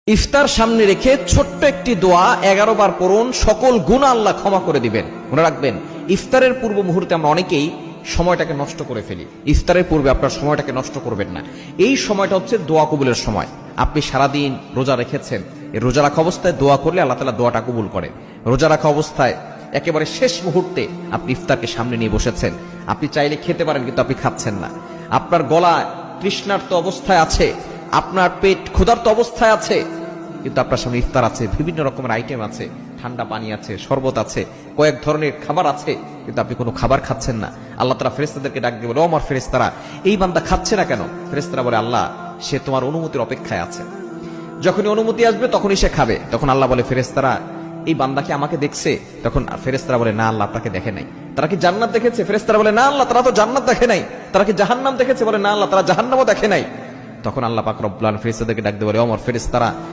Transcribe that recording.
ইফতার সামনে রেখে ছোট্ট একটি দোয়া 11 বার পড়ুন, সকল গুনাহ আল্লাহ ক্ষমা করে দিবেন। মনে রাখবেন, ইফতারের পূর্ব মুহূর্তে আমরা অনেকেই সময়টাকে নষ্ট করে ফেলি। ইফতারের পূর্বে আপনার সময়টাকে নষ্ট করবেন না। এই সময়টা হচ্ছে দোয়া কবুলের সময়। আপনি সারাদিন রোজা রেখেছেন, এই রোজা রাখা অবস্থায় দোয়া করলে আল্লাহ তাআলা দোয়াটা কবুল করে। রোজা রাখা অবস্থায় একেবারে শেষ মুহূর্তে আপনি ইফতারকে সামনে নিয়ে বসেছেন। আপনি চাইলে খেতে পারেন, কিন্তু আপনি খাচ্ছেন না। আপনার গলা তৃষ্ণার্ত অবস্থায় আছে, আপনার পেট ক্ষুধার্ত অবস্থায় আছে, কিন্তু আপনার সামনে ইফতার আছে, বিভিন্ন রকমের আইটেম আছে, ঠান্ডা পানি আছে, শরবত আছে, কয়েক ধরনের খাবার আছে, কিন্তু আপনি কোনো খাবার খাচ্ছেন না। আল্লাহ তাআলা ফেরেশতাদেরকে ডাক দিয়ে বলে, ও আমার ফেরেশতারা, এই বান্দা খাচ্ছে না কেন? ফেরেশতারা বলে, আল্লাহ, সে তোমার অনুমতির অপেক্ষায় আছে, যখনই অনুমতি আসবে তখনই সে খাবে। তখন আল্লাহ বলে, ফেরেশতারা, এই বান্দাকে আমাকে দেখছে? তখন ফেরেশতারা বলে, না আল্লাহ, আপনাকে দেখে নাই। তারা কি জান্নাত দেখেছে? ফেরেশতারা বলে, না আল্লাহ, তারা তো জান্নাত দেখে নাই। তারা কি জাহান্নাম দেখেছে? বলে, না আল্লাহ, তারা জাহান্নামও দেখে নাই। তখন আল্লাহ পাক রব্বুল আলামিন ফেরেশতাদেরকে ডাক দিয়ে বলে, ও আমার ফেরেশতারা,